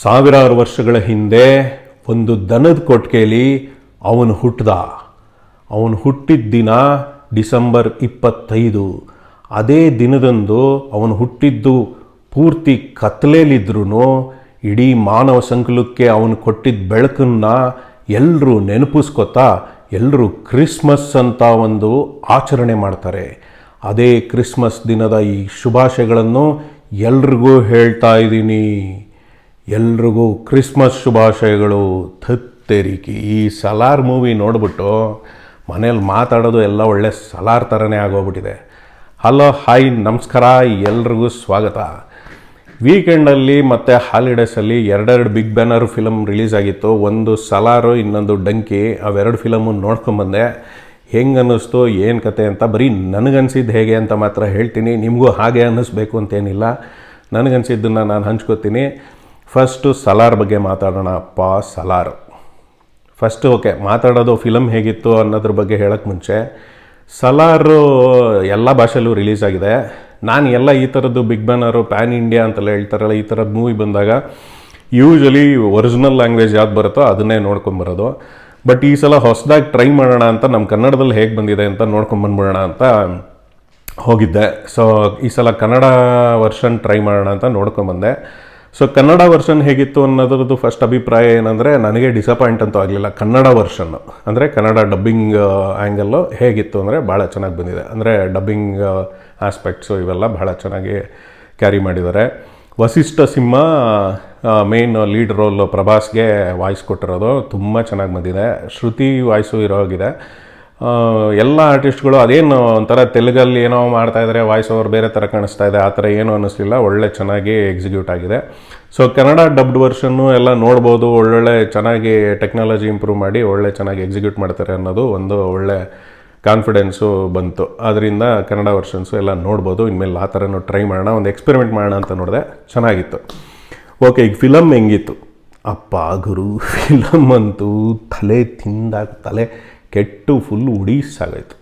ಸಾವಿರಾರು ವರ್ಷಗಳ ಹಿಂದೆ ಒಂದು ದನದ ಕೊಟ್ಟಿಗೆಯಲ್ಲಿ ಅವನು ಹುಟ್ಟಿದ. ಅವನು ಹುಟ್ಟಿದ ದಿನ ಡಿಸೆಂಬರ್ 25. ಅದೇ ದಿನದಂದು ಅವನು ಹುಟ್ಟಿದ್ದು ಪೂರ್ತಿ ಕತ್ತಲೆಯಲ್ಲಿದ್ರೂ ಇಡೀ ಮಾನವ ಸಂಕುಲಕ್ಕೆ ಅವನು ಕೊಟ್ಟಿದ್ದ ಬೆಳಕನ್ನು ಎಲ್ಲರೂ ನೆನಪಿಸ್ಕೊತಾ ಎಲ್ಲರೂ ಕ್ರಿಸ್ಮಸ್ ಅಂತ ಒಂದು ಆಚರಣೆ ಮಾಡ್ತಾರೆ. ಅದೇ ಕ್ರಿಸ್ಮಸ್ ದಿನದ ಈ ಶುಭಾಶಯಗಳನ್ನು ಎಲ್ರಿಗೂ ಹೇಳ್ತಾ ಇದ್ದೀನಿ. ಎಲ್ರಿಗೂ ಕ್ರಿಸ್ಮಸ್ ಶುಭಾಶಯಗಳು. ಥತ್ತೇರಿಕೆ ಈ ಸಲಾರ್ ಮೂವಿ ನೋಡ್ಬಿಟ್ಟು ಮನೇಲಿ ಮಾತಾಡೋದು ಎಲ್ಲ ಒಳ್ಳೆ ಸಲಾರ್ ಥರನೇ ಆಗೋಗ್ಬಿಟ್ಟಿದೆ. ಹಲೋ, ಹಾಯ್, ನಮಸ್ಕಾರ, ಎಲ್ರಿಗೂ ಸ್ವಾಗತ. ವೀಕೆಂಡಲ್ಲಿ ಮತ್ತು ಹಾಲಿಡೇಸಲ್ಲಿ ಎರಡೆರಡು ಬಿಗ್ ಬ್ಯಾನರ್ ಫಿಲಮ್ ರಿಲೀಸ್ ಆಗಿತ್ತು. ಒಂದು ಸಲಾರು, ಇನ್ನೊಂದು ಡಂಕಿ. ಅವೆರಡು ಫಿಲಮು ನೋಡ್ಕೊಂಬಂದೆ. ಹೆಂಗೆ ಅನ್ನಿಸ್ತು, ಏನು ಕತೆ ಅಂತ ಬರೀ ನನಗನ್ಸಿದ್ದು ಹೇಗೆ ಅಂತ ಮಾತ್ರ ಹೇಳ್ತೀನಿ. ನಿಮಗೂ ಹಾಗೆ ಅನ್ನಿಸ್ಬೇಕು ಅಂತೇನಿಲ್ಲ. ನನಗನ್ಸಿದ್ದನ್ನು ನಾನು ಹಂಚ್ಕೋತೀನಿ. ಫಸ್ಟು ಸಲಾರ್ ಬಗ್ಗೆ ಮಾತಾಡೋಣ. ಸಲಾರ್ ಫಸ್ಟು ಓಕೆ, ಮಾತಾಡೋದು ಫಿಲಮ್ ಹೇಗಿತ್ತು ಅನ್ನೋದ್ರ ಬಗ್ಗೆ ಹೇಳೋಕ್ಕೆ ಮುಂಚೆ, ಸಲಾರು ಎಲ್ಲ ಭಾಷೆಯಲ್ಲೂ ರಿಲೀಸ್ ಆಗಿದೆ. ನಾನು ಎಲ್ಲ ಈ ಥರದ್ದು ಬಿಗ್ ಬ್ಯಾನರು ಪ್ಯಾನ್ ಇಂಡಿಯಾ ಅಂತೆಲ್ಲ ಹೇಳ್ತಾರಲ್ಲ, ಈ ಥರದ್ದು ಮೂವಿ ಬಂದಾಗ ಯೂಶ್ವಲಿ ಒರಿಜಿನಲ್ ಲ್ಯಾಂಗ್ವೇಜ್ ಯಾವ್ದು ಬರುತ್ತೋ ಅದನ್ನೇ ನೋಡ್ಕೊಂಬರೋದು. ಬಟ್ ಈ ಸಲ ಹೊಸದಾಗಿ ಟ್ರೈ ಮಾಡೋಣ ಅಂತ, ನಮ್ಮ ಕನ್ನಡದಲ್ಲಿ ಹೇಗೆ ಬಂದಿದೆ ಅಂತ ನೋಡ್ಕೊಂಬಂದ್ಬಿಡೋಣ ಅಂತ ಹೋಗಿದ್ದೆ. ಸೊ ಈ ಸಲ ಕನ್ನಡ ವರ್ಷನ್ ಟ್ರೈ ಮಾಡೋಣ ಅಂತ ನೋಡ್ಕೊಂಬಂದೆ. ಸೊ ಕನ್ನಡ ವರ್ಷನ್ ಹೇಗಿತ್ತು ಅನ್ನೋದ್ರದ್ದು ಫಸ್ಟ್ ಅಭಿಪ್ರಾಯ ಏನಂದರೆ, ನನಗೆ ಡಿಸಪಾಯಿಂಟ್ ಅಂತೂ ಆಗಲಿಲ್ಲ. ಕನ್ನಡ ವರ್ಷನ್ನು ಅಂದರೆ ಕನ್ನಡ ಡಬ್ಬಿಂಗ್ ಆ್ಯಂಗಲ್ಲು ಹೇಗಿತ್ತು ಅಂದರೆ ಭಾಳ ಚೆನ್ನಾಗಿ ಬಂದಿದೆ. ಅಂದರೆ ಡಬ್ಬಿಂಗ್ ಆಸ್ಪೆಕ್ಟ್ಸು ಇವೆಲ್ಲ ಭಾಳ ಚೆನ್ನಾಗಿ ಕ್ಯಾರಿ ಮಾಡಿದ್ದಾರೆ. ವಸಿಷ್ಠ ಸಿಂಹ ಮೇನ್ ಲೀಡ್ ರೋಲ್ ಪ್ರಭಾಸ್ಗೆ ವಾಯ್ಸ್ ಕೊಟ್ಟಿರೋದು ತುಂಬ ಚೆನ್ನಾಗಿ ಬಂದಿದೆ. ಶ್ರುತಿ ವಾಯ್ಸು ಇರೋಗಿದೆ. ಎಲ್ಲ ಆರ್ಟಿಸ್ಟ್ಗಳು ಅದೇನು ಒಂಥರ ತೆಲುಗಲ್ಲಿ ಏನೋ ಮಾಡ್ತಾಯಿದ್ದಾರೆ, ವಾಯ್ಸ್ ಓವರ್ ಬೇರೆ ಥರ ಕಾಣಿಸ್ತಾ ಇದೆ, ಆ ಥರ ಏನೂ ಅನ್ನಿಸ್ಲಿಲ್ಲ. ಒಳ್ಳೆ ಚೆನ್ನಾಗಿ ಎಕ್ಸಿಕ್ಯೂಟ್ ಆಗಿದೆ. ಸೊ ಕನ್ನಡ ಡಬ್ಡ್ ವರ್ಷನ್ನು ಎಲ್ಲ ನೋಡ್ಬೋದು. ಒಳ್ಳೊಳ್ಳೆ ಚೆನ್ನಾಗಿ ಟೆಕ್ನಾಲಜಿ ಇಂಪ್ರೂವ್ ಮಾಡಿ ಒಳ್ಳೆ ಚೆನ್ನಾಗಿ ಎಕ್ಸಿಕ್ಯೂಟ್ ಮಾಡ್ತಾರೆ ಅನ್ನೋದು ಒಂದು ಒಳ್ಳೆ ಕಾನ್ಫಿಡೆನ್ಸು ಬಂತು. ಅದರಿಂದ ಕನ್ನಡ ವರ್ಷನ್ಸು ಎಲ್ಲ ನೋಡ್ಬೋದು. ಇನ್ಮೇಲೆ ಆ ಥರನೂ ಟ್ರೈ ಮಾಡೋಣ, ಒಂದು ಎಕ್ಸ್ಪೆರಿಮೆಂಟ್ ಮಾಡೋಣ ಅಂತ ನೋಡಿದೆ. ಚೆನ್ನಾಗಿತ್ತು. ಓಕೆ, ಈಗ ಫಿಲಮ್ ಹೆಂಗಿತ್ತು? ಅಪ್ಪ ಗುರು, ಫಿಲಮ್ ಅಂತೂ ತಲೆ ತಲೆ ಕೆಟ್ಟು ಫುಲ್ ಉಡೀಸಾಗೋಯ್ತು.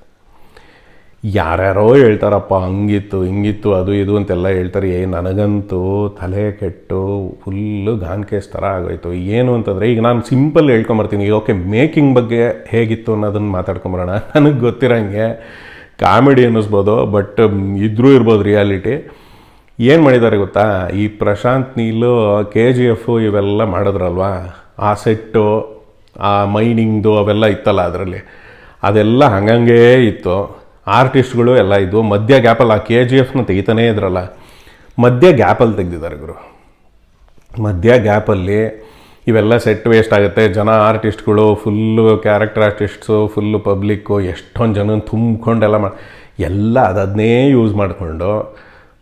ಯಾರ್ಯಾರೋ ಹೇಳ್ತಾರಪ್ಪ ಹಂಗಿತ್ತು ಹಿಂಗಿತ್ತು ಅದು ಇದು ಅಂತೆಲ್ಲ ಹೇಳ್ತಾರೆ. ನನಗಂತೂ ತಲೆ ಕೆಟ್ಟು ಫುಲ್ಲು ಗಾನ್ಕೇಸ್ ಥರ ಆಗೋಯ್ತು. ಏನು ಅಂತಂದರೆ, ಈಗ ನಾನು ಸಿಂಪಲ್ ಹೇಳ್ಕೊಂಬರ್ತೀನಿ. ಈಗ ಓಕೆ, ಮೇಕಿಂಗ್ ಬಗ್ಗೆ ಹೇಗಿತ್ತು ಅನ್ನೋದನ್ನು ಮಾತಾಡ್ಕೊಂಬರೋಣ. ನನಗೆ ಗೊತ್ತಿರೋಂಗೆ ಕಾಮಿಡಿ ಅನ್ನಿಸ್ಬೋದು, ಬಟ್ ಇದ್ರೂ ಇರ್ಬೋದು ರಿಯಾಲಿಟಿ. ಏನು ಮಾಡಿದ್ದಾರೆ ಗೊತ್ತಾ, ಈ ಪ್ರಶಾಂತ್ ನೀಲು KGF ಇವೆಲ್ಲ ಮಾಡಿದ್ರಲ್ವ, ಆ ಸೆಟ್ಟು, ಆ ಮೈನಿಂಗ್ದು ಅವೆಲ್ಲ ಇತ್ತಲ್ಲ ಅದರಲ್ಲಿ, ಅದೆಲ್ಲ ಹಂಗಂಗೇ ಇತ್ತು. ಆರ್ಟಿಸ್ಟ್ಗಳು ಎಲ್ಲ ಇದ್ವು. ಮಧ್ಯ ಗ್ಯಾಪಲ್ಲಿ ಆ KGFನ ತೆಗಿತಾನೇ ಇದ್ರಲ್ಲ, ಮಧ್ಯ ಗ್ಯಾಪಲ್ಲಿ ತೆಗೆದಿದ್ದಾರೆ ಗುರು. ಮಧ್ಯ ಗ್ಯಾಪಲ್ಲಿ ಇವೆಲ್ಲ ಸೆಟ್ ವೇಸ್ಟ್ ಆಗುತ್ತೆ. ಜನ ಆರ್ಟಿಸ್ಟ್ಗಳು full character artists, full public, ಎಷ್ಟೊಂದು ಜನ ತುಂಬ್ಕೊಂಡೆಲ್ಲ ಎಲ್ಲ ಅದನ್ನೇ ಯೂಸ್ ಮಾಡಿಕೊಂಡು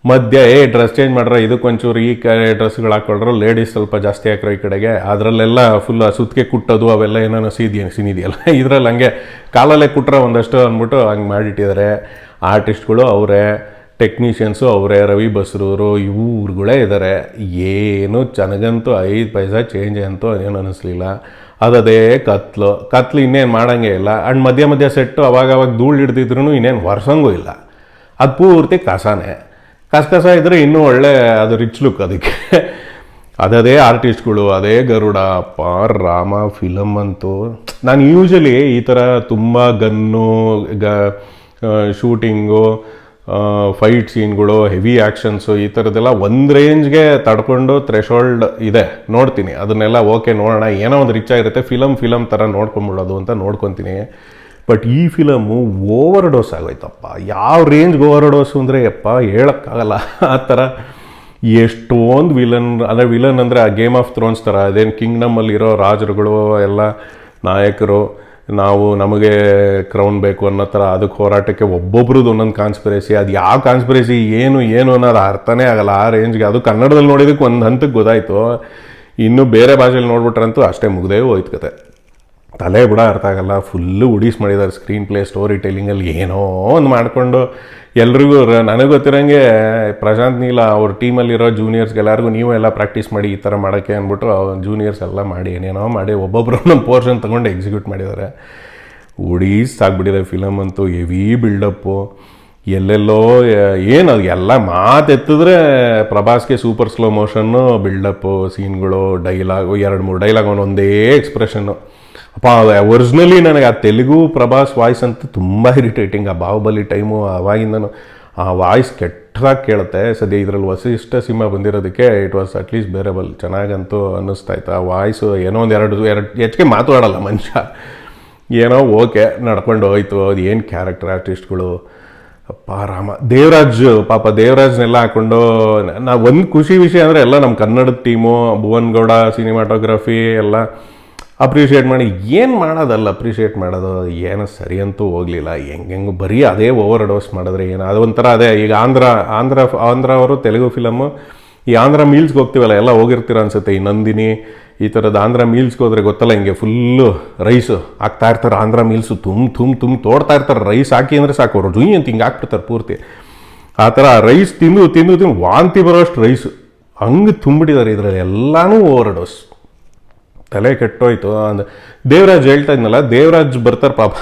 ಮಧ್ಯ ಡ್ರೆಸ್ ಚೇಂಜ್ ಮಾಡ್ರೆ ಇದಕ್ಕೊಂಚೂರು ಈ ಡ್ರೆಸ್ಗಳು ಹಾಕ್ಕೊಳ್ರು, ಲೇಡೀಸ್ ಸ್ವಲ್ಪ ಜಾಸ್ತಿ ಹಾಕ್ರೋ ಈ ಕಡೆಗೆ, ಅದರಲ್ಲೆಲ್ಲ ಫುಲ್ ಸುತ್ತಿಗೆ ಕುಟ್ಟೋದು ಅವೆಲ್ಲ ಏನೇನೋ ಸಿನಿದೆಯಲ್ಲ, ಇದರಲ್ಲಿ ಹಂಗೆ ಕಾಲಲ್ಲೇ ಕುಟ್ರೆ ಒಂದಷ್ಟು ಅಂದ್ಬಿಟ್ಟು ಹಂಗೆ ಮಾಡಿಟ್ಟಿದ್ದಾರೆ. ಆರ್ಟಿಸ್ಟ್ಗಳು ಅವರೇ, ಟೆಕ್ನಿಷಿಯನ್ಸು ಅವರೇ, ರವಿ ಬಸ್ರೂರು ಇವ್ರುಗಳೇ ಇದ್ದಾರೆ. ಏನು ನನಗಂತೂ 5 ಪೈಸಾ ಚೇಂಜ್ ಅಂತೂ ಏನು ಅನ್ನಿಸ್ಲಿಲ್ಲ. ಅದೇ ಕತ್ಲು ಇನ್ನೇನು ಮಾಡೋಂಗೇ ಇಲ್ಲ. ಆ್ಯಂಡ್ ಮಧ್ಯ ಸೆಟ್ಟು ಅವಾಗ ಧೂಳು ಹಿಡ್ದಿದ್ರು ಇನ್ನೇನು ವರ್ಷಂಗೂ ಇಲ್ಲ. ಅದು ಪೂರ್ತಿ ಕಸಾನೇ. ಕಸ ಇದ್ದರೆ ಇನ್ನೂ ಒಳ್ಳೆ ಅದು ರಿಚ್ ಲುಕ್ ಅದಕ್ಕೆ. ಅದೇ ಆರ್ಟಿಸ್ಟ್ಗಳು, ಅದೇ ಗರುಡ. ರಾಮ ಫಿಲಮ್ ಅಂತೂ ನಾನು ಯೂಶಲಿ ಈ ಥರ ತುಂಬ ಗನ್ನು, ಶೂಟಿಂಗು, ಫೈಟ್ ಸೀನ್ಗಳು, ಹೆವಿ ಆ್ಯಕ್ಷನ್ಸು ಈ ಥರದ್ದೆಲ್ಲ ಒಂದು ರೇಂಜ್ಗೆ ತಡ್ಕೊಂಡು ಥ್ರೆಶೋಲ್ಡ್ ಇದೆ, ನೋಡ್ತೀನಿ. ಅದನ್ನೆಲ್ಲ ಓಕೆ ನೋಡೋಣ, ಏನೋ ಒಂದು ರಿಚ್ ಆಗಿರುತ್ತೆ, ಫಿಲಮ್ ಥರ ನೋಡ್ಕೊಂಬಿಡೋದು ಅಂತ ನೋಡ್ಕೊತೀನಿ. ಬಟ್ ಈ ಫಿಲಮು ಓವರ್ ಡೋಸ್ ಆಗೋಯ್ತಪ್ಪ. ಯಾವ ರೇಂಜ್ಗೆ ಓವರ್ ಡೋಸು ಅಂದರೆ ಯಪ್ಪ ಹೇಳೋಕ್ಕಾಗಲ್ಲ. ಆ ಥರ ಎಷ್ಟೊಂದು ವಿಲನ್ ಅಂದರೆ ಆ ಗೇಮ್ ಆಫ್ ಥ್ರೋನ್ಸ್ ಥರ, ಅದೇನು ಕಿಂಗ್ಡಮಲ್ಲಿರೋ ರಾಜರುಗಳು ಎಲ್ಲ ನಾಯಕರು, ನಮಗೆ ಕ್ರೌನ್ ಬೇಕು ಅನ್ನೋ ಥರ ಅದಕ್ಕೆ ಹೋರಾಟಕ್ಕೆ ಒಬ್ಬೊಬ್ರದ್ದು ಒಂದೊಂದು ಕಾನ್ಸ್ಪಿರಸಿ. ಅದು ಯಾವ ಕಾನ್ಸ್ಪಿರಸಿ ಏನು ಅನ್ನೋದು ಅರ್ಥನೇ ಆಗಲ್ಲ ಆ ರೇಂಜ್ಗೆ. ಅದು ಕನ್ನಡದಲ್ಲಿ ನೋಡಿದಕ್ಕೆ ಒಂದು ಹಂತಕ್ಕೆ ಗೊತ್ತಾಯಿತು. ಇನ್ನು ಬೇರೆ ಭಾಷೆಯಲ್ಲಿ ನೋಡ್ಬಿಟ್ರಂತೂ ಅಷ್ಟೇ ಮುಗ್ದೇ ಹೋಯ್ತು ಕತೆ. ತಲೆ ಬಿಡ ಅರ್ಥ ಆಗಲ್ಲ. ಫುಲ್ಲು ಉಡೀಸ್ ಮಾಡಿದ್ದಾರೆ. ಸ್ಕ್ರೀನ್ ಪ್ಲೇ, ಸ್ಟೋರಿ ಟೆಲ್ಲಿಂಗಲ್ಲಿ ಏನೋ ಒಂದು ಮಾಡಿಕೊಂಡು ಎಲ್ರಿಗೂ ನನಗೆ ಗೊತ್ತಿರೋಂಗೆ ಪ್ರಶಾಂತ್ ನೀಲ ಅವ್ರ ಟೀಮಲ್ಲಿರೋ ಜೂನಿಯರ್ಸ್ಗೆಲ್ಲರಿಗೂ ನೀವು ಎಲ್ಲ ಪ್ರಾಕ್ಟೀಸ್ ಮಾಡಿ ಈ ಥರ ಮಾಡೋಕ್ಕೆ ಅಂದ್ಬಿಟ್ಟು ಜೂನಿಯರ್ಸ್ ಎಲ್ಲ ಮಾಡಿ ಏನೇನೋ ಮಾಡಿ ಒಬ್ಬೊಬ್ಬರು ನಮ್ಮ ಪೋರ್ಷನ್ ತೊಗೊಂಡು ಎಕ್ಸಿಕ್ಯೂಟ್ ಮಾಡಿದ್ದಾರೆ. ಉಡೀಸ್ ಆಗ್ಬಿಟ್ಟಿದೆ ಫಿಲಮ್ ಅಂತೂ. Heavy buildup. ಎಲ್ಲೆಲ್ಲೋ ಏನು ಅದು ಎಲ್ಲ ಮಾತೆತ್ತಿದ್ರೆ ಪ್ರಭಾಸ್ಗೆ ಸೂಪರ್ ಸ್ಲೋ ಮೋಷನ್ನು ಬಿಲ್ಡಪ್ಪು ಸೀನ್ಗಳು ಡೈಲಾಗು 2-3 ಡೈಲಾಗ್ ಒಂದೊಂದೇ ಎಕ್ಸ್ಪ್ರೆಷನ್ನು. ಅಪ್ಪ ಒರಿಜಿನಲಿ ನನಗೆ ಆ ತೆಲುಗು ಪ್ರಭಾಸ್ ವಾಯ್ಸ್ ಅಂತ ತುಂಬ ಇರಿಟೇಟಿಂಗ್. ಆ ಬಾಹುಬಲಿ ಟೈಮು ಅವಾಗಿಂದನು ಆ ವಾಯ್ಸ್ ಕೆಟ್ಟದಾಗಿ ಕೇಳುತ್ತೆ. ಸದ್ಯ ಇದರಲ್ಲಿ ವಸಿಷ್ಠ ಸಿನಿಮಾ ಬಂದಿರೋದಕ್ಕೆ ಇಟ್ ವಾಸ್ ಅಟ್ಲೀಸ್ಟ್ ಬೇರೆಬಲ್, ಚೆನ್ನಾಗಂತೂ ಅನ್ನಿಸ್ತಾ ಇತ್ತು. ಆ ವಾಯ್ಸು ಏನೋ ಎರಡು ಹೆಚ್ಚಿಗೆ ಮಾತಾಡಲ್ಲ ಮನುಷ್ಯ, ಏನೋ ಓಕೆ ನಡ್ಕೊಂಡು ಹೋಯ್ತು. ಅದು ಏನು ಕ್ಯಾರೆಕ್ಟರ್ ಆರ್ಟಿಸ್ಟ್ಗಳು, ಅಪ್ಪ ರಾಮ. ದೇವರಾಜ್ನೆಲ್ಲ ಹಾಕ್ಕೊಂಡು ನಾವು ಒಂದು ಖುಷಿ ವಿಷಯ ಅಂದರೆ ಎಲ್ಲ ನಮ್ಮ ಕನ್ನಡದ ಟೀಮು, ಭುವನ್ ಗೌಡ ಸಿನಿಮಾಟೋಗ್ರಫಿ ಎಲ್ಲ ಅಪ್ರಿಷಿಯೇಟ್ ಮಾಡಿ. ಏನು ಮಾಡೋದಲ್ಲ ಅಪ್ರಿಷಿಯೇಟ್ ಮಾಡೋದು, ಏನೋ ಸರಿ ಅಂತೂ ಹೋಗಲಿಲ್ಲ. ಹೆಂಗೆ ಬರೀ ಅದೇ ಓವರ್ ಡೋಸ್ ಮಾಡಿದ್ರೆ ಏನು, ಅದು ಒಂಥರ ಅದೇ. ಈಗ ಆಂಧ್ರ ಅವರು ತೆಲುಗು ಫಿಲಮ್ಮು, ಈ ಆಂಧ್ರ ಮೀಲ್ಸ್ಗೆ ಹೋಗ್ತೀವಲ್ಲ, ಎಲ್ಲ ಹೋಗಿರ್ತೀರ ಅನ್ಸುತ್ತೆ. ಈ ನಂದಿನಿ ಈ ಥರದ್ದು ಆಂಧ್ರ ಮೀಲ್ಸ್ಗೆ ಹೋದರೆ ಗೊತ್ತಲ್ಲ, ಹಿಂಗೆ ಫುಲ್ಲು ರೈಸು ಹಾಕ್ತಾ ಇರ್ತಾರೆ. ಆಂಧ್ರ ಮೀಲ್ಸು ತುಂಬ ತೋಡ್ತಾ ಇರ್ತಾರೆ. ರೈಸ್ ಹಾಕಿ ಅಂದರೆ ಸಾಕು, ಅವರು ಜುಯಿ ಅಂತ ಹಿಂಗೆ ಹಾಕ್ಬಿಡ್ತಾರೆ ಪೂರ್ತಿ. ಆ ಥರ ರೈಸ್ ತಿಂದು ವಾಂತಿ ಬರೋಷ್ಟು ರೈಸು ಹಂಗೆ ತುಂಬಿಟ್ಟಿದ್ದಾರೆ ಇದರಲ್ಲಿ. ಎಲ್ಲನೂ ಓವರ್ ಡೋಸ್, ತಲೆ ಕೆಟ್ಟೋಯ್ತು. ದೇವರಾಜ್ ಹೇಳ್ತಾ ಇದ್ನಲ್ಲ, ದೇವರಾಜ್ ಬರ್ತಾರೆ ಪಾಪ,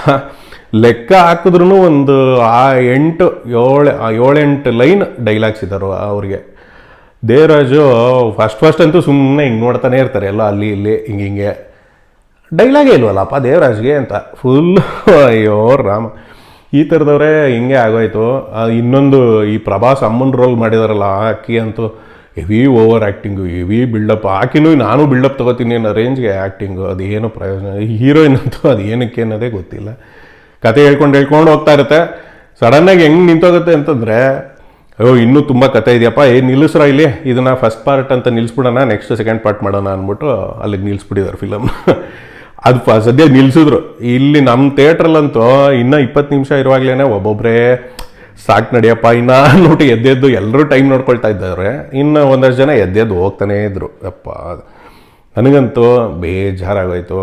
ಲೆಕ್ಕ ಹಾಕಿದ್ರೂ ಒಂದು 7-8 ಲೈನ್ ಡೈಲಾಗ್ಸ್ ಇದ್ದಾರೋ ಅವ್ರಿಗೆ. ದೇವರಾಜು ಫಸ್ಟ್ ಅಂತೂ ಸುಮ್ಮನೆ ಹಿಂಗೆ ನೋಡ್ತಾನೆ ಇರ್ತಾರೆ, ಎಲ್ಲ ಅಲ್ಲಿ ಇಲ್ಲಿ ಹಿಂಗೆ ಡೈಲಾಗೇ ಇಲ್ವಲ್ಲಪ್ಪ ದೇವರಾಜ್ಗೆ ಅಂತ ಫುಲ್ಲು. ಅಯ್ಯೋ ರಾಮ, ಈ ಥರದವರೇ ಹಿಂಗೆ ಆಗೋಯ್ತು. ಇನ್ನೊಂದು ಈ ಪ್ರಭಾಸ್ ಅಮ್ಮನ ರೋಲ್ ಮಾಡಿದಾರಲ್ಲ, ಆಕಿ ಅಂತೂ heavy over acting, heavy buildup. ಆಕಿನೂ ನಾನು ಬಿಲ್ಡಪ್ ತೊಗೋತೀನಿ ಅನ್ನೋ ರೇಂಜ್ಗೆ ಆ್ಯಕ್ಟಿಂಗು. ಅದೇನು ಪ್ರಯೋಜನ, ಹೀರೋಯಿನ್ ಅಂತೂ ಅದು ಏನಕ್ಕೆ ಅನ್ನೋದೇ ಗೊತ್ತಿಲ್ಲ. ಕತೆ ಹೇಳ್ಕೊಂಡು ಹೋಗ್ತಾ ಇರುತ್ತೆ. ಸಡನ್ನಾಗಿ ಹೆಂಗೆ ನಿಂತೋಗುತ್ತೆ ಅಂತಂದರೆ, ಅಯ್ಯೋ ಇನ್ನೂ ತುಂಬ ಕತೆ ಇದೆಯಪ್ಪ, ನಿಲ್ಲಿಸ್ರ ಇಲ್ಲಿ, ಇದನ್ನು ಫಸ್ಟ್ ಪಾರ್ಟ್ ಅಂತ ನಿಲ್ಲಿಸ್ಬಿಡೋಣ, ನೆಕ್ಸ್ಟ್ ಸೆಕೆಂಡ್ ಪಾರ್ಟ್ ಮಾಡೋಣ ಅಂದ್ಬಿಟ್ಟು ಅಲ್ಲಿಗೆ ನಿಲ್ಲಿಸ್ಬಿಟ್ಟಿದ್ದಾರೆ ಫಿಲಮ್. ಅದು ಸದ್ಯ ನಿಲ್ಲಿಸಿದ್ರು. ಇಲ್ಲಿ ನಮ್ಮ ಥಿಯೇಟ್ರಲ್ಲಂತೂ ಇನ್ನೂ 20 ನಿಮಿಷ ಇರುವಾಗಲೇ ಒಬ್ಬೊಬ್ಬರೇ ಸಾಕು ನಡಿಯಪ್ಪ ಇನ್ನು ನೋಟು ಎದ್ದೆದ್ದು ಎಲ್ಲರೂ ಟೈಮ್ ನೋಡ್ಕೊಳ್ತಾ ಇದ್ದಾರೆ. ಇನ್ನು ಒಂದಷ್ಟು ಜನ ಎದ್ದೆದ್ದು ಹೋಗ್ತಾನೇ ಇದ್ರು. ಅಪ್ಪ ನನಗಂತೂ ಬೇಜಾರಾಗೋಯ್ತು.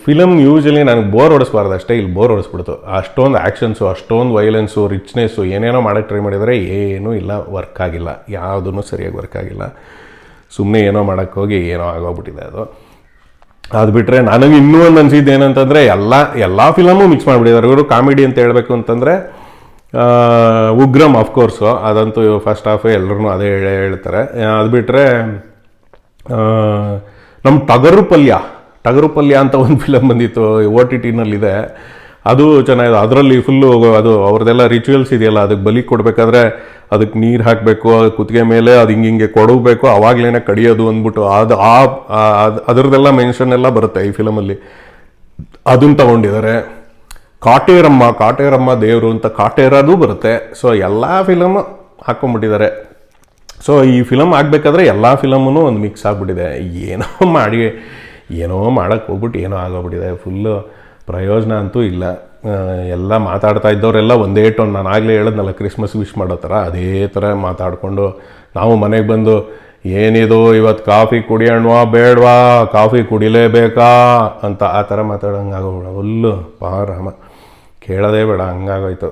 ಫಿಲಮ್ ಯೂಶಲಿ ನನಗೆ ಬೋರ್ ಹೊಡಿಸ್ಬಾರ್ದು ಅಷ್ಟೇ, ಇಲ್ಲಿ ಬೋರ್ ಹೊಡಿಸ್ಬಿಡ್ತು. ಅಷ್ಟೊಂದು ಆ್ಯಕ್ಷನ್ಸು, ಅಷ್ಟೊಂದು ವೈಲೆನ್ಸು, ರಿಚ್ನೆಸ್ಸು, ಏನೇನೋ ಮಾಡೋಕ್ಕೆ ಟ್ರೈ ಮಾಡಿದರೆ ಏನೂ ಇಲ್ಲ, ವರ್ಕ್ ಆಗಿಲ್ಲ. ಯಾವುದೂ ಸರಿಯಾಗಿ ವರ್ಕ್ ಆಗಿಲ್ಲ. ಸುಮ್ಮನೆ ಏನೋ ಮಾಡೋಕ್ಕೋಗಿ ಏನೋ ಆಗೋಗ್ಬಿಟ್ಟಿದೆ ಅದು. ಅದು ಬಿಟ್ಟರೆ ನನಗೆ ಇನ್ನೂ ಒಂದು ಅನಿಸಿದ್ದು ಏನಂತಂದರೆ, ಎಲ್ಲ ಫಿಲಮು ಮಿಕ್ಸ್ ಮಾಡಿಬಿಟ್ಟಿದ್ದಾರೆ ಇವರು. ಕಾಮಿಡಿ ಅಂತ ಹೇಳಬೇಕು ಅಂತಂದರೆ ಉಗ್ರಂ ಆಫ್ಕೋರ್ಸು, ಅದಂತೂ ಫಸ್ಟ್ ಹಾಫ್ ಎಲ್ಲರೂ ಅದೇ ಹೇಳ್ತಾರೆ. ಅದು ಬಿಟ್ಟರೆ ನಮ್ಮ ಟಗರು ಪಲ್ಯ ಅಂತ ಒಂದು ಫಿಲಮ್ ಬಂದಿತ್ತು, OTTನಲ್ಲಿದೆ. ಅದು ಚೆನ್ನಾಗಿದೆ. ಅದರಲ್ಲಿ ಫುಲ್ಲು ಅದು ಅವ್ರದ್ದೆಲ್ಲ ರಿಚುವಲ್ಸ್ ಇದೆಯಲ್ಲ, ಅದಕ್ಕೆ ಬಲಿ ಕೊಡಬೇಕಾದ್ರೆ ಅದಕ್ಕೆ ನೀರು ಹಾಕಬೇಕು, ಕುತ್ತಿಗೆ ಮೇಲೆ ಅದು ಹಿಂಗೆ ಕೊಡಬೇಕು, ಅವಾಗಲೇ ಕಡಿಯೋದು ಅಂದ್ಬಿಟ್ಟು ಅದರದ್ದೆಲ್ಲ ಮೆನ್ಷನ್ ಎಲ್ಲ ಬರುತ್ತೆ ಈ ಫಿಲಮಲ್ಲಿ. ಅದನ್ನು ತಗೊಂಡಿದ್ದಾರೆ. ಕಾಟೇರಮ್ಮ ದೇವರು ಅಂತ ಕಾಟೇರದು ಬರುತ್ತೆ. ಸೊ ಎಲ್ಲ ಫಿಲಮ್ ಹಾಕ್ಕೊಂಬಿಟ್ಟಿದ್ದಾರೆ. ಸೊ ಈ ಫಿಲಮ್ ಆಗಬೇಕಾದ್ರೆ ಎಲ್ಲ ಫಿಲಮೂ ಒಂದು ಮಿಕ್ಸ್ ಆಗಿಬಿಟ್ಟಿದೆ. ಏನೋ ಮಾಡೋಕ್ಕೆ ಹೋಗ್ಬಿಟ್ಟು ಏನೋ ಆಗೋಗ್ಬಿಟ್ಟಿದೆ. ಫುಲ್ಲು ಪ್ರಯೋಜನ ಅಂತೂ ಇಲ್ಲ. ಎಲ್ಲ ಮಾತಾಡ್ತಾ ಇದ್ದವರೆಲ್ಲ ಒಂದೇ ಟೋನ್. ನಾನು ಆಗಲೇ ಹೇಳಿದ್ನಲ್ಲ ಕ್ರಿಸ್ಮಸ್ ವಿಶ್ ಮಾಡೋ ಥರ, ಅದೇ ಥರ ಮಾತಾಡಿಕೊಂಡು ನಾವು ಮನೆಗೆ ಬಂದು ಏನಿದು ಇವತ್ತು ಕಾಫಿ ಕುಡಿಯೋಣವಾ ಬೇಡವಾ, ಕಾಫಿ ಕುಡಿಲೇಬೇಕಾ ಅಂತ ಆ ಥರ ಮಾತಾಡೋಂಗೆ ಆಗೋಗ್ಬಿಡ. ಫುಲ್ಲು ಪಾರಾಮ ಕೇಳೋದೇ ಬೇಡ ಹಂಗಾಗೋಯ್ತು.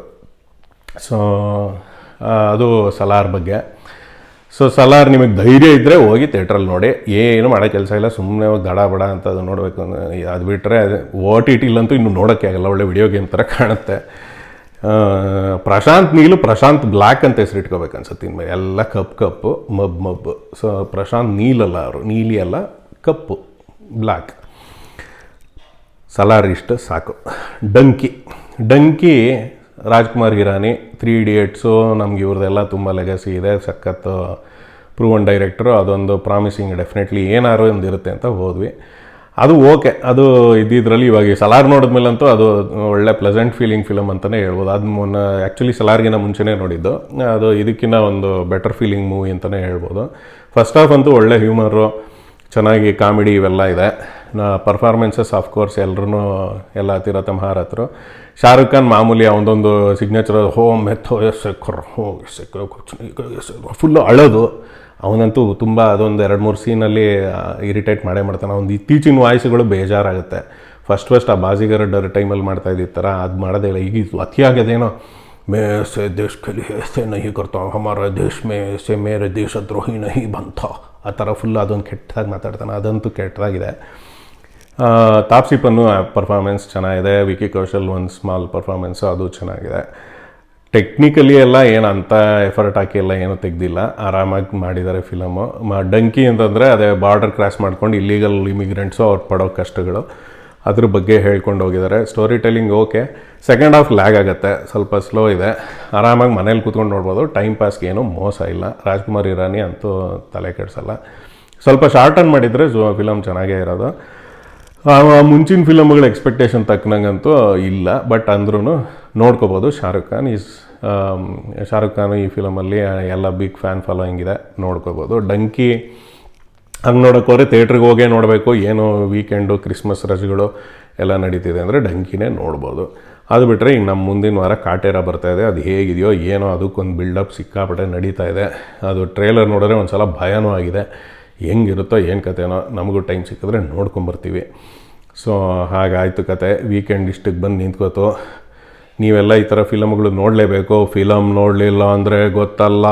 ಸೊ ಅದು ಸಲಾರ್ ಬಗ್ಗೆ. ಸೊ ಸಲಾರ್ ನಿಮಗೆ ಧೈರ್ಯ ಇದ್ದರೆ ಹೋಗಿ ಥಿಯೇಟ್ರಲ್ಲಿ ನೋಡಿ, ಏನು ಮಾಡೋ ಕೆಲಸ ಇಲ್ಲ, ಸುಮ್ಮನೆ ಗಡ ಬಡ ಅಂತ ಅದು ನೋಡಬೇಕು. ಅದು ಬಿಟ್ಟರೆ OTTಲಂತೂ ಇನ್ನೂ ನೋಡೋಕ್ಕೆ ಆಗಲ್ಲ, ಒಳ್ಳೆ ವಿಡಿಯೋ ಗೇಮ್ ಥರ ಕಾಣುತ್ತೆ. ಪ್ರಶಾಂತ್ ನೀಲು, ಪ್ರಶಾಂತ್ ಬ್ಲ್ಯಾಕ್ ಅಂತ ಹೆಸರು ಇಟ್ಕೋಬೇಕು ಅನ್ಸುತ್ತೆ ಇನ್ಮೇಲೆ. ಎಲ್ಲ ಕಪ್ಪು ಮಬ್ಬು. ಸೊ ಪ್ರಶಾಂತ್ ನೀಲಲ್ಲ, ಅವರು ನೀಲಿ ಅಲ್ಲ, ಕಪ್ಪು ಬ್ಲ್ಯಾಕ್. ಸಲಾರ್ ಇಷ್ಟು ಸಾಕು. ಡಂಕಿ ರಾಜ್ಕುಮಾರ್ ಹಿರಾನಿ, 3 ಇಡಿಯಟ್ಸು, ನಮ್ಗೆ ಇವ್ರದ್ದೆಲ್ಲ ತುಂಬ ಲೆಗಸಿ ಇದೆ. ಸಖತ್ತು ಪ್ರೂವನ್ ಡೈರೆಕ್ಟ್ರು, ಅದೊಂದು ಪ್ರಾಮಿಸಿಂಗ್, ಡೆಫಿನೆಟ್ಲಿ ಏನಾರು ಒಂದು ಇರುತ್ತೆ ಅಂತ ಹೋದ್ವಿ. ಅದು ಓಕೆ. ಅದು ಇದ್ದಿದ್ರಲ್ಲಿ ಇವಾಗ ಸಲಾರ್ ನೋಡಿದ್ಮೇಲಂತೂ ಅದು ಒಳ್ಳೆ ಪ್ಲೆಸೆಂಟ್ ಫೀಲಿಂಗ್ ಫಿಲಮ್ ಅಂತಲೇ ಹೇಳ್ಬೋದು. ಅದು ಆ್ಯಕ್ಚುಲಿ ಸಲಾರ್ಗಿನ ಮುಂಚೆನೇ ನೋಡಿದ್ದು. ಅದು ಇದಕ್ಕಿಂತ ಒಂದು ಬೆಟರ್ ಫೀಲಿಂಗ್ ಮೂವಿ ಅಂತಲೇ ಹೇಳ್ಬೋದು. ಫಸ್ಟ್ ಹಾಫ್ ಅಂತೂ ಒಳ್ಳೆ ಹ್ಯೂಮರು, ಚೆನ್ನಾಗಿ ಕಾಮಿಡಿ ಇವೆಲ್ಲ ಇದೆ. ಪರ್ಫಾರ್ಮೆನ್ಸಸ್ ಆಫ್ಕೋರ್ಸ್ ಎಲ್ಲರೂ ಎಲ್ಲ ತಿರತ ಮಹಾರಥರು. ಶಾರುಖ್ ಖಾನ್ ಮಾಮೂಲಿ ಅವನದೊಂದು ಸಿಗ್ನೇಚರ್ ಫುಲ್ಲು ಅಳೋದು. ಅವನಂತೂ ತುಂಬ ಅದೊಂದು 2-3 ಸೀನಲ್ಲಿ ಇರಿಟೇಟ್ ಮಾಡ್ತಾನೆ. ಒಂದು ಇತ್ತೀಚಿನ ವಾಯ್ಸ್ಗಳು ಬೇಜಾರಾಗುತ್ತೆ. ಫಸ್ಟ್ ಆ ಬಾಜಿಗರ ಟೈಮಲ್ಲಿ ಮಾಡ್ತಾ ಇದ್ದ ಥರ ಅದು ಮಾಡೋದೇ ಇಲ್ಲ. ಈಗ ಅತಿಯಾಗದೇನೋ ಮೇ ಸೆ ದೇಶ ಕೆ ಲಿಯೆ ಸೆ ನಹೀ ಕರ್ತಾ ಹಮಾರಾ ದೇಶ ಮೇ ಸೆ ಮೇರೆ ದೇಶದ್ರೋಹಿ ನಹೀ ಬಂತ, ಆ ಥರ ಫುಲ್ ಅದೊಂದು ಕೆಟ್ಟದಾಗಿ ಮಾತಾಡ್ತಾನೆ. ಅದಂತೂ ಕೆಟ್ಟದಾಗಿದೆ. ತಾಪ್ಸಿ ಪನ್ನು ಪರ್ಫಾರ್ಮೆನ್ಸ್ ಚೆನ್ನಾಗಿದೆ. ವಿಕಿ ಕೌಶಲ್ ಒಂದು ಸ್ಮಾಲ್ ಪರ್ಫಾರ್ಮೆನ್ಸು ಅದು ಚೆನ್ನಾಗಿದೆ. ಟೆಕ್ನಿಕಲಿ ಎಲ್ಲ ಏನು ಅಂಥ ಎಫರ್ಟ್ ಹಾಕಿ ಎಲ್ಲ ಏನೂ ತೆಗ್ದಿಲ್ಲ, ಆರಾಮಾಗಿ ಮಾಡಿದ್ದಾರೆ ಫಿಲಮು. ಡಂಕಿ ಅಂತಂದರೆ ಅದೇ ಬಾರ್ಡರ್ ಕ್ರಾಸ್ ಮಾಡ್ಕೊಂಡು ಇಲ್ಲೀಗಲ್ ಇಮಿಗ್ರೆಂಟ್ಸು ಅವ್ರು ಪಡೋ ಕಷ್ಟಗಳು, ಅದ್ರ ಬಗ್ಗೆ ಹೇಳ್ಕೊಂಡು ಹೋಗಿದ್ದಾರೆ. Story telling okay, second half lag ಆಗುತ್ತೆ, ಸ್ವಲ್ಪ ಸ್ಲೋ ಇದೆ. ಆರಾಮಾಗಿ ಮನೇಲಿ ಕೂತ್ಕೊಂಡು ನೋಡ್ಬೋದು, ಟೈಮ್ ಪಾಸ್ಗೆ ಏನೂ ಮೋಸ ಇಲ್ಲ. ರಾಜ್ಕುಮಾರ್ ಇರಾನಿ ಅಂತೂ ತಲೆ ಕೆಡಿಸಲ್ಲ. ಸ್ವಲ್ಪ ಶಾರ್ಟನ್ ಮಾಡಿದರೆ ಫಿಲಮ್ ಚೆನ್ನಾಗೇ ಇರೋದು. ಮುಂಚಿನ ಫಿಲಮ್ಗಳ ಎಕ್ಸ್ಪೆಕ್ಟೇಷನ್ ತಕ್ಕನಂಗಂತೂ ಇಲ್ಲ, ಬಟ್ ಅಂದ್ರೂ ನೋಡ್ಕೋಬೋದು. ಶಾರುಖ್ ಖಾನ್ ಈ ಫಿಲಮಲ್ಲಿ ಎಲ್ಲ ಬಿಗ್ ಫ್ಯಾನ್ ಫಾಲೋಯಿಂಗ್ ಇದೆ, ನೋಡ್ಕೋಬೋದು. ಡಂಕಿ ಹಂಗೆ ನೋಡೋಕೆ ಹೋದರೆ ಥಿಯೇಟ್ರಿಗೆ ಹೋಗೇ ನೋಡಬೇಕು, ಏನು ವೀಕೆಂಡು ಕ್ರಿಸ್ಮಸ್ ರಜೆಗಳು ಎಲ್ಲ ನಡೀತಿದೆ ಅಂದರೆ ಡಂಕಿನೇ ನೋಡ್ಬೋದು. ಅದು ಬಿಟ್ಟರೆ ಈಗ ನಮ್ಮ ಮುಂದಿನ ವಾರ ಕಾಟೇರ ಬರ್ತಾಯಿದೆ, ಅದು ಹೇಗಿದೆಯೋ ಏನೋ ಅದಕ್ಕೊಂದು ಬಿಲ್ಡಪ್ ಸಿಕ್ಕಾಪಟ್ಟೆ ನಡೀತಾ ಇದೆ. ಅದು ಟ್ರೇಲರ್ ನೋಡಿದ್ರೆ ಒಂದು ಸಲ ಭಯನೂ ಆಗಿದೆ, ಹೆಂಗಿರುತ್ತೋ ಏನು ಕತೆನೋ. ನಮಗೂ ಟೈಮ್ ಸಿಕ್ಕಿದ್ರೆ ನೋಡ್ಕೊಂಬರ್ತೀವಿ. ಸೊ ಹಾಗಾಯಿತು ಕತೆ. ವೀಕೆಂಡ್ ಇಷ್ಟಕ್ಕೆ ಬಂದು ನಿಂತ್ಕೋತು. ನೀವೆಲ್ಲ ಈ ಥರ ಫಿಲಮ್ಗಳು ನೋಡಲೇಬೇಕು. ಫಿಲಮ್ ನೋಡಲಿಲ್ಲ ಅಂದರೆ ಗೊತ್ತಲ್ಲ,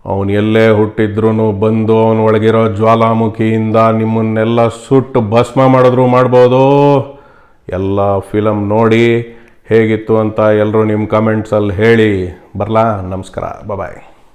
ಅವನು ಎಲ್ಲೇ ಹುಟ್ಟಿದ್ರೂ ಬಂದು ಅವನ ಒಳಗಿರೋ ಜ್ವಾಲಾಮುಖಿಯಿಂದ ನಿಮ್ಮನ್ನೆಲ್ಲ ಸುಟ್ಟು ಭಸ್ಮ ಮಾಡಿದ್ರು ಮಾಡ್ಬೋದು. ಎಲ್ಲ ಫಿಲಮ್ ನೋಡಿ ಹೇಗಿತ್ತು ಅಂತ ಎಲ್ಲರೂ ನಿಮ್ಮ ಕಮೆಂಟ್ಸಲ್ಲಿ ಹೇಳಿ. ಬರಲಾ? ನಮಸ್ಕಾರ, ಬಾಯ್.